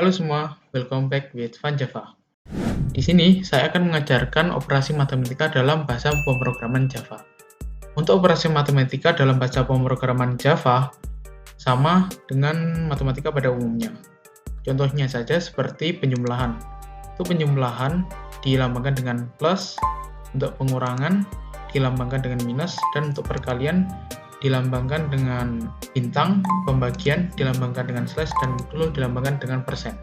Halo semua, welcome back with Fun Java. Di sini saya akan mengajarkan operasi matematika dalam bahasa pemrograman Java. Untuk operasi matematika dalam bahasa pemrograman Java sama dengan matematika pada umumnya. Contohnya saja seperti penjumlahan. Untuk penjumlahan dilambangkan dengan plus, untuk pengurangan dilambangkan dengan minus, dan untuk perkalian dilambangkan dengan bintang, pembagian dilambangkan dengan slash, dan modulo dilambangkan dengan persen.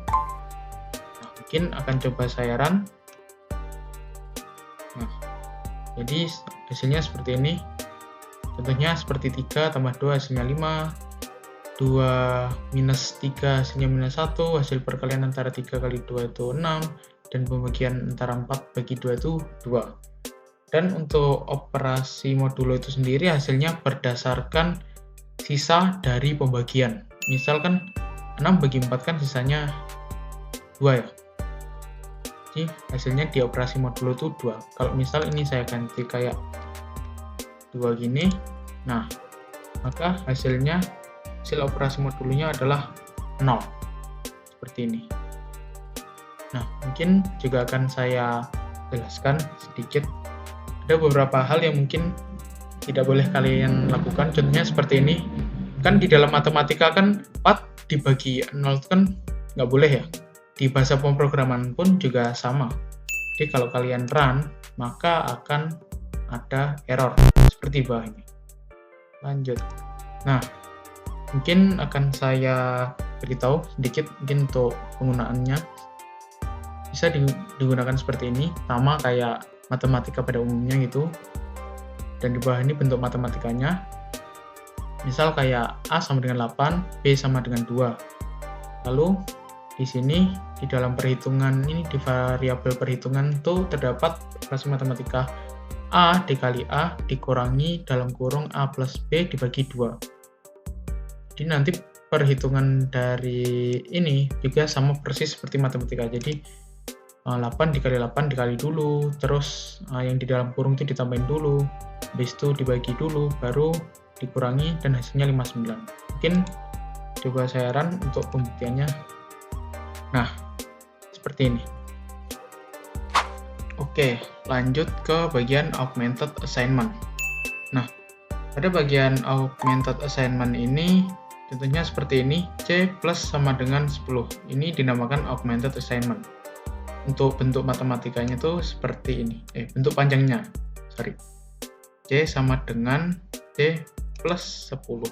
Nah, mungkin akan coba saya run. Nah, jadi hasilnya seperti ini. Contohnya seperti 3 tambah 2 hasilnya 5, 2 minus 3 hasilnya minus 1, hasil perkalian antara 3 kali 2 itu 6, dan pembagian antara 4 bagi 2 itu 2. Dan untuk operasi modulo itu sendiri hasilnya berdasarkan sisa dari pembagian. Misalkan 6 bagi 4 kan sisanya 2 ya. Jadi hasilnya di operasi modulo itu 2. Kalau misal ini saya ganti kayak 2 gini, nah maka hasil operasi modulonya adalah 0. Seperti ini. Nah, mungkin juga akan saya jelaskan sedikit. Ada beberapa hal yang mungkin tidak boleh kalian lakukan, contohnya seperti ini. Kan di dalam matematika kan 4 dibagi 0 itu kan nggak boleh ya. Di bahasa pemrograman pun juga sama. Jadi kalau kalian run, maka akan ada error seperti bawah ini. Lanjut. Nah, mungkin akan saya beritahu sedikit mungkin untuk penggunaannya. Bisa digunakan seperti ini, sama kayak matematika pada umumnya gitu. Dan di bawah ini bentuk matematikanya. Misal kayak A sama dengan 8, B sama dengan 2. Lalu di sini di dalam perhitungan ini, di variabel perhitungan itu terdapat operasi matematika A dikali A dikurangi dalam kurung A plus B dibagi 2. Jadi nanti perhitungan dari ini juga sama persis seperti matematika. Jadi 8 dikali 8 dikali dulu, terus yang di dalam kurung itu ditambahin dulu, habis itu dibagi dulu, baru dikurangi, dan hasilnya 59. Mungkin coba saya run untuk pembuktiannya. Nah, seperti ini. Oke, lanjut ke bagian augmented assignment. Nah, pada bagian augmented assignment ini, contohnya seperti ini, C plus sama dengan 10. Ini dinamakan augmented assignment. Untuk bentuk matematikanya tuh seperti ini, bentuk panjangnya, C sama dengan C plus 10.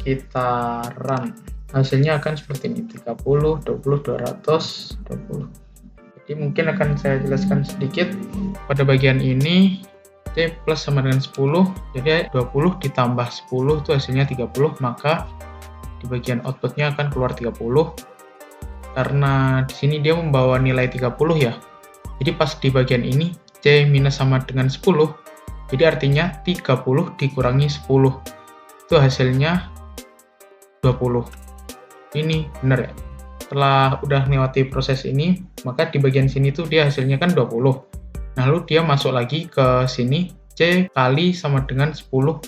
Kita run, hasilnya akan seperti ini, 30, 20, 200, 20. Jadi mungkin akan saya jelaskan sedikit. Pada bagian ini, C plus sama dengan 10, jadi 20 ditambah 10 itu hasilnya 30, maka di bagian outputnya akan keluar 30. Karena di sini dia membawa nilai 30 ya. Jadi pas di bagian ini C minus sama dengan 10. Jadi artinya 30 dikurangi 10. Itu hasilnya 20. Ini benar ya. Setelah udah melewati proses ini, maka di bagian sini tuh dia hasilnya kan 20. Nah, lalu dia masuk lagi ke sini, C kali sama dengan 10.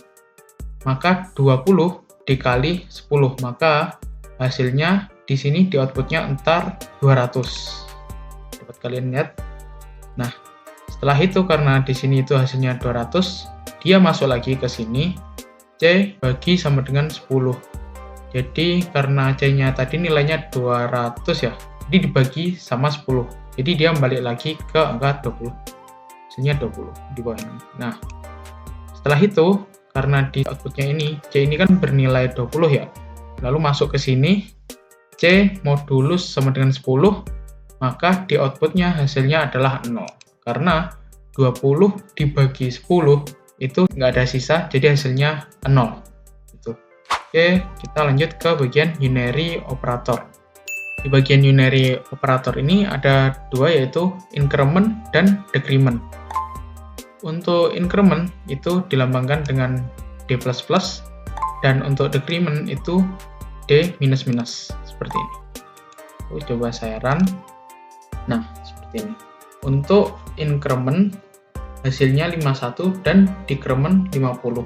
Maka 20 dikali 10, maka hasilnya di sini di outputnya entar 200. Dapat kalian lihat? Nah, setelah itu karena di sini itu hasilnya 200, dia masuk lagi ke sini, C bagi sama dengan 10. Jadi karena C-nya tadi nilainya 200 ya, jadi dibagi sama 10. Jadi dia balik lagi ke angka 20. Hasilnya 20 di bawah ini. Nah, setelah itu karena di outputnya ini, C ini kan bernilai 20 ya. Lalu masuk ke sini, C modulus sama dengan 10, maka di outputnya hasilnya adalah 0. Karena 20 dibagi 10 itu nggak ada sisa, jadi hasilnya 0. Gitu. Oke, kita lanjut ke bagian unary operator. Di bagian unary operator ini ada dua, yaitu increment dan decrement. Untuk increment itu dilambangkan dengan D++, dan untuk decrement itu D-, seperti ini. Coba saya run. Nah, seperti ini. Untuk increment hasilnya 51 dan decrement 50.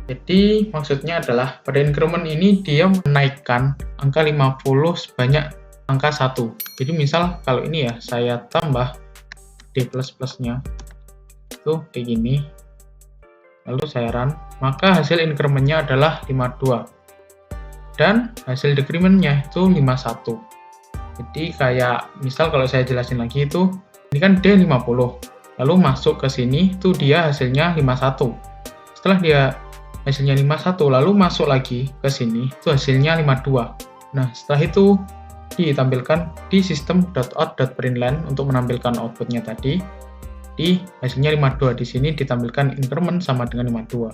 Jadi maksudnya adalah pada increment ini dia menaikkan angka 50 sebanyak angka 1. Jadi misal kalau ini ya, saya tambah D++ nya itu kayak gini, lalu saya run, maka hasil increment-nya adalah 52. Dan hasil decrement-nya itu 51. Jadi kayak misal kalau saya jelasin lagi itu, ini kan D50, lalu masuk ke sini itu dia hasilnya 51. Setelah dia hasilnya 51, lalu masuk lagi ke sini itu hasilnya 52. Nah, setelah itu ditampilkan di system.out.println untuk menampilkan outputnya tadi. Di hasilnya 52, di sini ditampilkan increment sama dengan 52.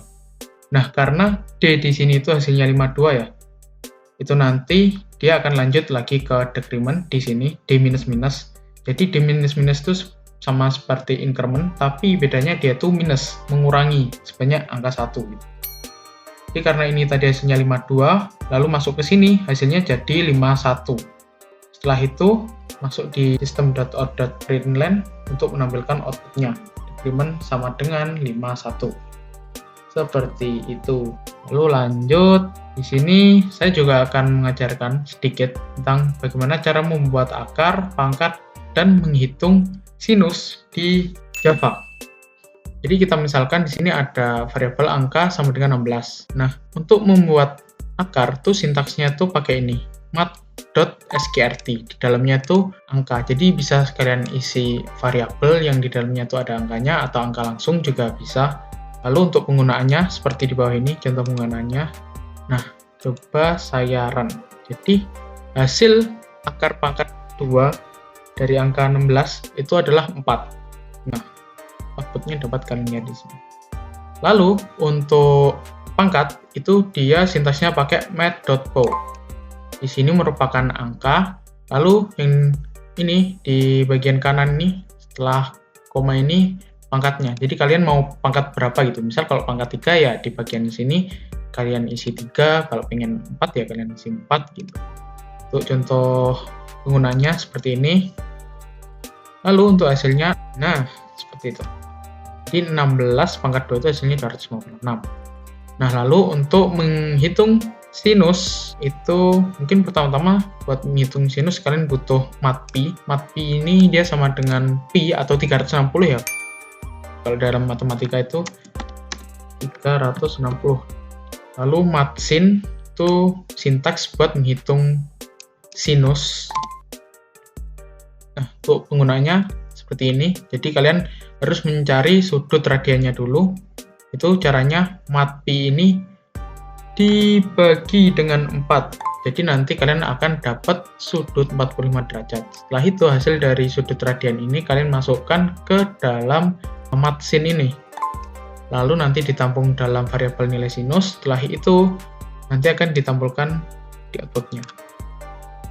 Nah, karena D di sini itu hasilnya 52 ya, itu nanti dia akan lanjut lagi ke decrement di sini, D-. Jadi D-- itu sama seperti increment, tapi bedanya dia tuh minus, mengurangi sebanyak angka 1. Gitu. Jadi karena ini tadi hasilnya 52, lalu masuk ke sini, hasilnya jadi 51. Setelah itu, masuk di system.out.println untuk menampilkan outputnya. Decrement sama dengan 51. Seperti itu. Lalu lanjut, di sini saya juga akan mengajarkan sedikit tentang bagaimana cara membuat akar, pangkat, dan menghitung sinus di Java. Jadi kita misalkan di sini ada variabel angka sama dengan 16. Nah, untuk membuat akar tuh sintaksnya tuh pakai ini, math.skrt. Di dalamnya tuh angka. Jadi bisa sekalian isi variabel yang di dalamnya tuh ada angkanya atau angka langsung juga bisa. Lalu untuk penggunaannya seperti di bawah ini contoh penggunaannya. Nah, coba saya run. Jadi hasil akar pangkat 2 dari angka 16 itu adalah 4. Nah, outputnya dapat kalian lihat di sini. Lalu untuk pangkat itu dia sintaksnya pakai math.po. Di sini merupakan angka. Lalu yang ini di bagian kanan nih setelah koma ini pangkatnya. Jadi kalian mau pangkat berapa gitu. Misal kalau pangkat 3 ya di bagian sini kalian isi 3, kalau pengen 4 ya kalian isi 4 gitu. Untuk contoh penggunanya seperti ini. Lalu untuk hasilnya, nah seperti itu. Jadi 16 pangkat 2 itu hasilnya 256. Nah lalu untuk menghitung sinus itu mungkin pertama-tama buat menghitung sinus kalian butuh matpi. Matpi ini dia sama dengan pi atau 360 ya. Kalau dalam matematika itu 360. Lalu matsin itu sintaks buat menghitung sinus. Nah, untuk penggunanya seperti ini. Jadi kalian harus mencari sudut radiannya dulu. Itu caranya matpi ini dibagi dengan 4. Jadi nanti kalian akan dapat sudut 45 derajat. Setelah itu hasil dari sudut radian ini kalian masukkan ke dalam matsin ini. Lalu nanti ditampung dalam variabel nilai sinus. Setelah itu nanti akan ditampilkan di outputnya.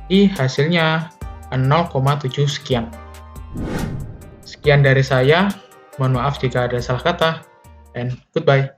Di hasilnya 0,7 sekian. Sekian dari saya. Mohon maaf jika ada salah kata. And goodbye.